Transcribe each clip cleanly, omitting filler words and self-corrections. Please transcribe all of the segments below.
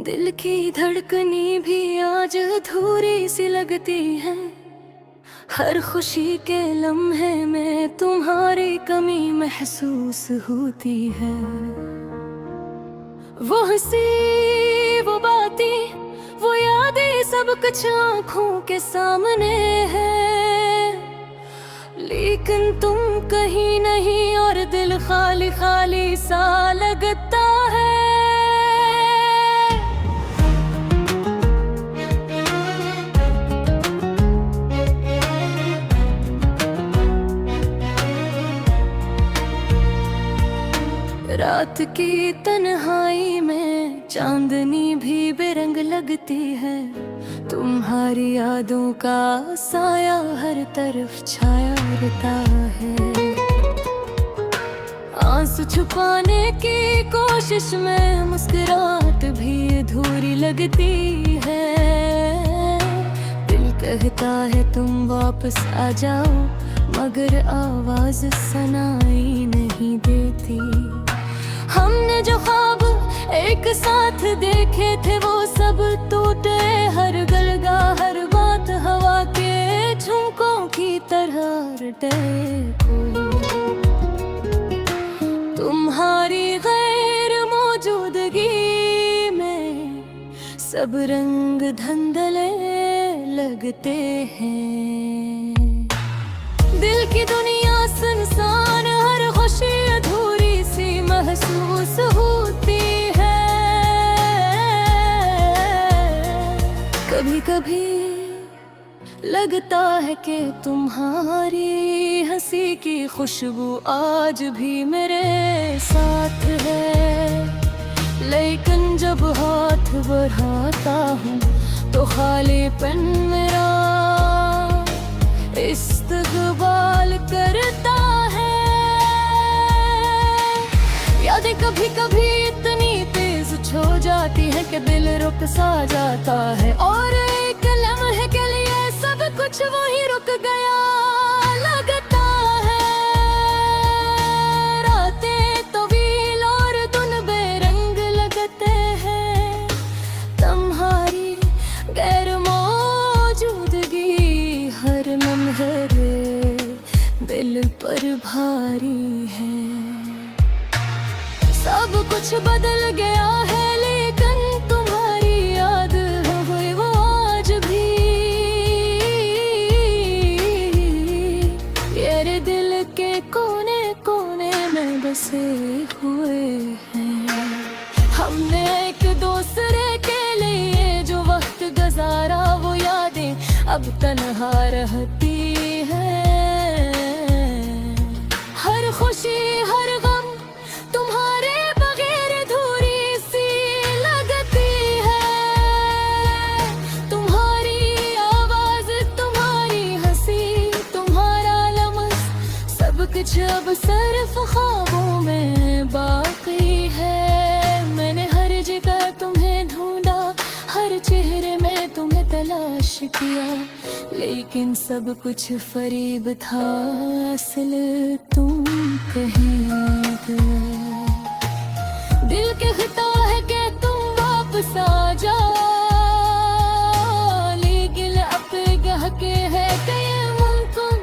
दिल की धड़कनी भी आज अधूरी सी लगती है। हर खुशी के लम्हे में तुम्हारी कमी महसूस होती है। वो हंसी, वो बातें, वो यादें, सब कुछ आँखों के सामने है। लेकिन तुम कहीं नहीं और दिल खाली खाली सा लगता है। रात की तन्हाई में चांदनी भी बेरंग लगती है। तुम्हारी यादों का साया हर तरफ छाया रहता है। आंसू छुपाने की कोशिश में मुस्कुराहट भी अधूरी लगती है। दिल कहता है तुम वापस आ जाओ, मगर आवाज सुनाई नहीं देती। हमने जो ख्वाब एक साथ देखे थे वो सब टूटे, हर गलगा हर बात हवा के झुमकों की तरह रटे। तुम्हारी गैर मौजूदगी में सब रंग धुंधले लगते हैं। दिल की दुनिया सुनसान, हर खुशी अधूरी सी महसूस होती है। कभी कभी लगता है कि तुम्हारी हंसी की खुशबू आज भी मेरे साथ है। लेकिन जब हाथ बढ़ाता हूँ तो खालीपन मेरा इस्तकबाल करता है। यादें कभी कभी इतनी तेज छो जाती है कि दिल रुक सा जाता है। और एक लम्हे के लिए सब कुछ वहीं रुक गया लगता है। रातें तवील और दिन बेरंग लगते हैं। तुम्हारी गैर मौजूदगी हर लम्हे दिल पर भारी है। सब कुछ बदल गया है, लेकिन तुम्हारी याद हुई वो आज भी। मेरे दिल के कोने कोने में बसे हुए हैं। हमने एक दूसरे के लिए जो वक्त गुजारा वो यादें अब तन्हा रहती है। हर खुशी हर गम तुम्हारे बगैर अधूरी सी लगती है। तुम्हारी आवाज, तुम्हारी हंसी, तुम्हारा लम्स, सब कुछ अब सिर्फ ख्वाबों में बाकी है। मैंने हर जगह तुम्हें ढूंढा, हर चेहरे में तुम्हें तलाश किया, लेकिन सब कुछ फरेब था, असल तुम कहीं गए। दिल कहता है कि तुम वापस आ जाओ, लेकिन अपने गह के है कि ये मुमकिन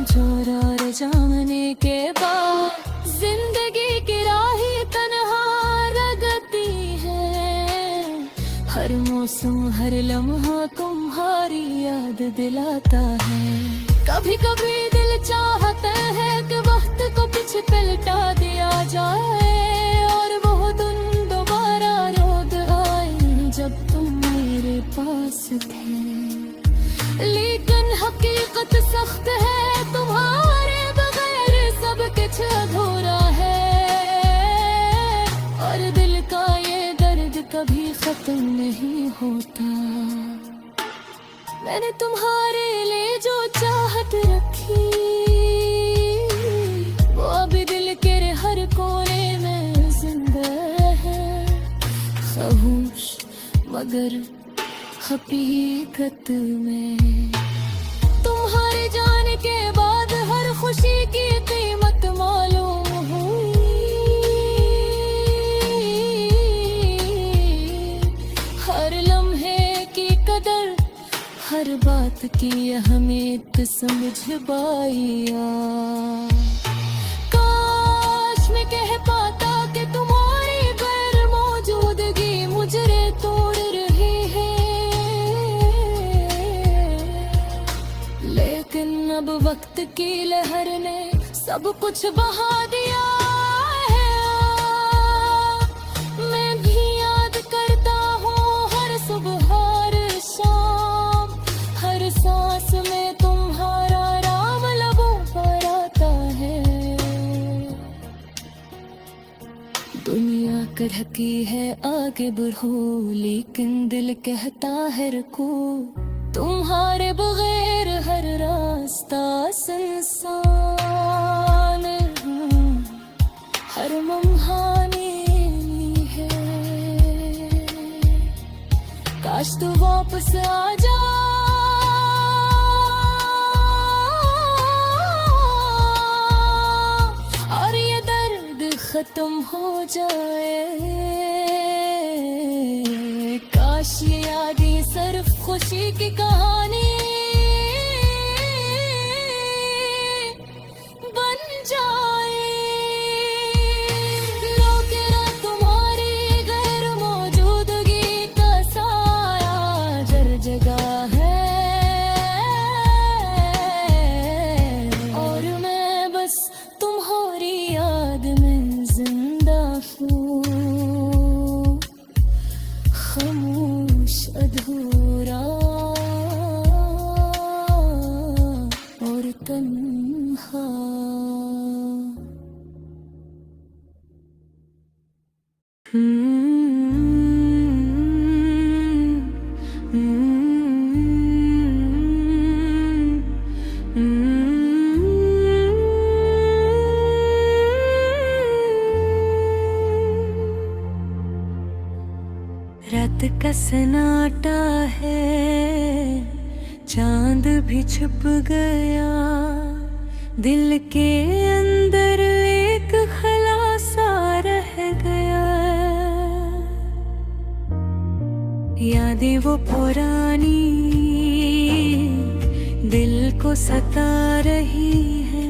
चोरा जाने के बाद जिंदगी की राही तन्हा लगती है। हर मौसम हर लम्हा तुम्हारी याद दिलाता है। कभी कभी दिल चाहता है कि वक्त को पीछे पलटा दिया जाए और वो दिन दोबारा रोद आए जब तुम मेरे पास थे। लेकिन हकीकत सख्त है, तुम्हारे बगैर सब कुछ अधूरा है। और दिल का ये दर्द कभी खत्म नहीं होता। मैंने तुम्हारे लिए जो चाहत रखी वो अभी दिल के हर कोने में जिंदा है। खामोश मगर हकीकत में तुम्हारे जाने के बाद हर खुशी की कीमत मालूम हुई। हर बात की अहमियत समझ पाया। काश मैं कह पाता कि तुम्हारी गैर मौजूदगी मुझे तोड़ रही है, लेकिन अब वक्त की लहर ने सब कुछ बहा दिया है। मैं भी याद करता हूँ हर सुबह हर शाम, हर सांस में तुम्हारा नाम लबों पर आता है। दुनिया कहती है आगे बढ़ो, लेकिन दिल कहता है रुको। तुम्हारे बगैर हर रास्ता सुनसान, हर लम्हानी है। काश तू वापस आ जा, और ये दर्द खत्म हो जाए। काश ये यादें सिर्फ खुशी की कहानी बन जाए। लोकेरा तुम्हारी गैर मौजूदगी का साया जर जगह है, और मैं बस तुम्हारी याद में जिंदा हूँ, खामोश अधूरा और तन्हा। रात का सन्नाटा है, चांद भी छुप गया। दिल के अंदर एक खलासा रह गया। यादें वो पुरानी दिल को सता रही है।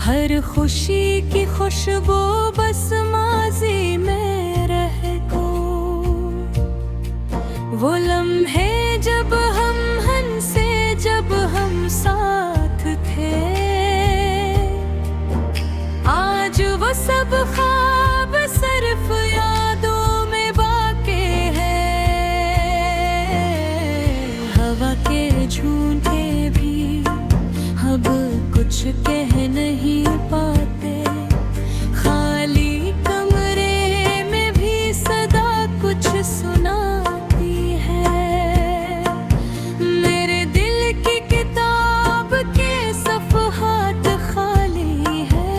हर खुशी की खुशबू बस माजी में रह गो। वो लम्हे जब हम हंसे, जब हम साथ थे, आज वो सब ख्वाब सिर्फ यादों में बाकी है। हवा के झूठे भी अब कुछ कह नहीं पाते। खाली कमरे में भी सदा कुछ सुनाती है। मेरे दिल की किताब के सफ़हात खाली है।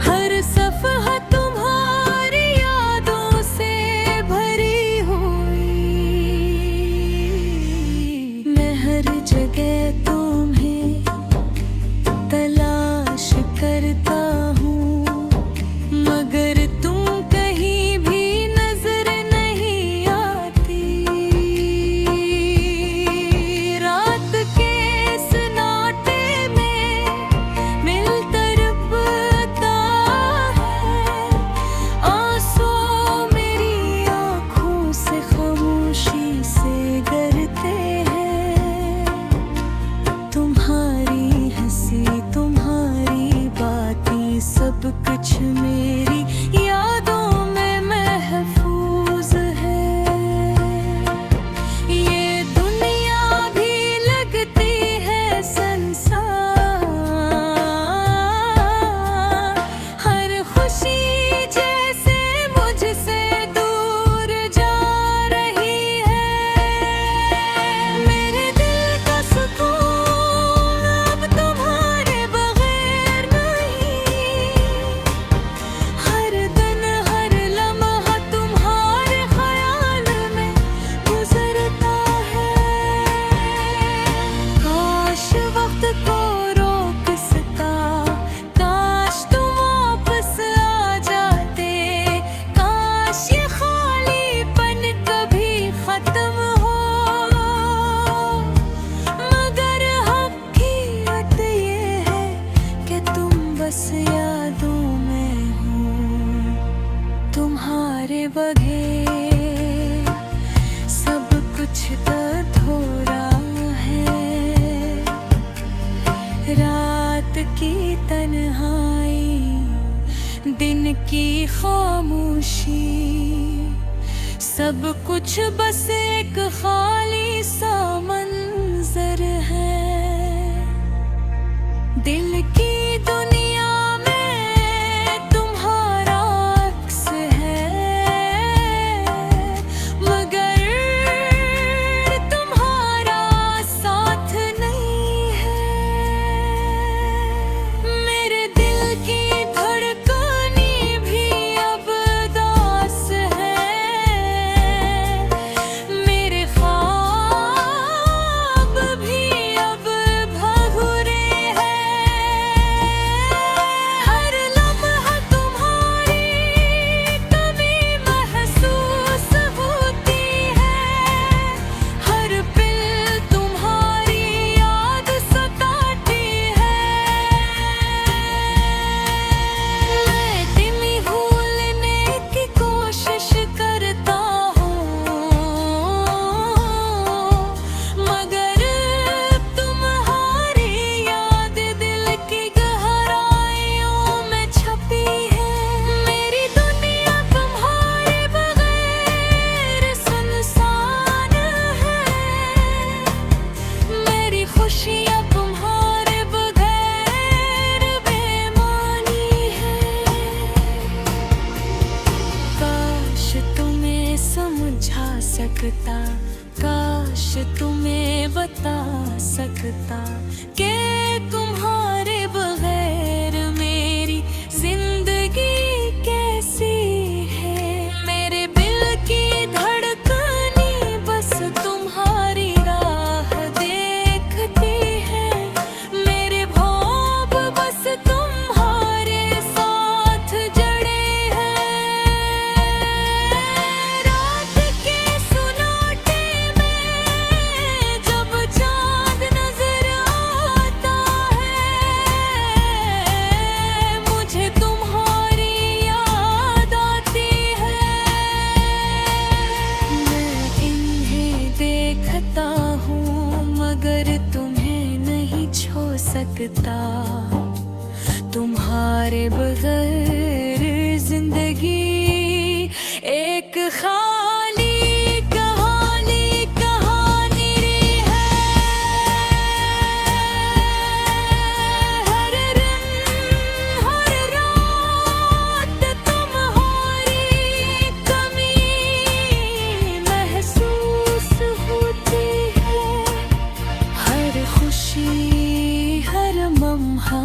हर सफ़हा तुम्हारी यादों से भरी हुई। मैं हर जगह तुम्हें की खामोशी, सब कुछ बस एक खाली सा मंजर है। दिल की दुनिया में तुम्हारा अक्स है, मगर तुम्हारा साथ नहीं है। मेरे दिल की धड़कनें भी अब दास है, मेरे ख्वाब भी अब भगुरे हैं। हर लम्हा तुम्हारी कमी महसूस होती है, हर पल तुम्हारी याद सताती है। मैं तुम्हें भूलने की कोशिश करता हूँ, मगर तुम्हारी याद दिल की गहराइयों में छपी है। मेरी दुनिया तुम्हारे बगैर सुनसान है, मेरी खुशियाँ तुम्हारे बगैर बेमानी है। काश तुम्हें समझा सकता, काश तुम्हें बता सकता कि तुम्हारे बगैर मेरी जिंदगी कैसी है। मेरे दिल की धड़कनें बस तुम्हारी राह देखती है, मेरे ख्वाब बस तुम्हारे साथ जड़े हैं। रात के सुनाटे में जब चांद नजर आता है, मुझे तुम्हारी याद आती है। मैं इन्हें देखता हूँ मगर तुम्हें नहीं छू सकता, तुम्हारे बगैर जिंदगी एक खाली कहानी है। हर दिन हर रात तुम्हारी कमी महसूस होती है, हर खुशी हर लम्हा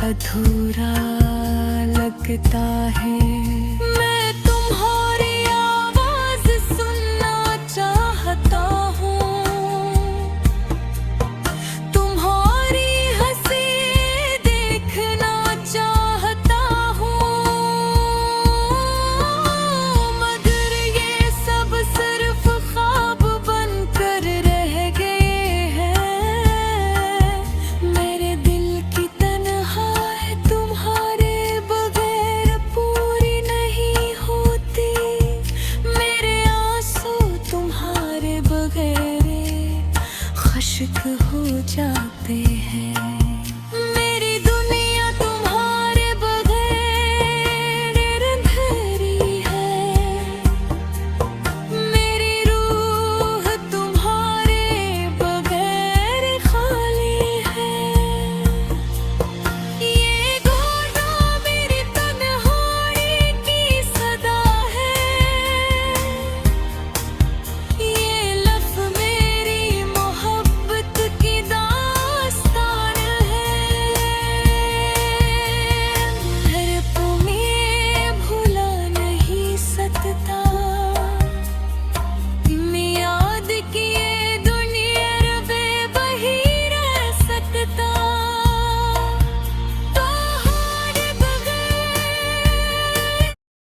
अधूरा लगता है। मैं तुम्हारी आवाज सुनना चाहता हूँ, तुम्हारी हंसी देखना चाहता हूँ, मगर ये सब सिर्फ ख्वाब बनकर रह गए हैं। मेरे दिल की तन्हाई तुम्हारे बगैर पूरी नहीं होती, मेरे आंसू तुम्हारे बगैर खश्क हो जाते हैं।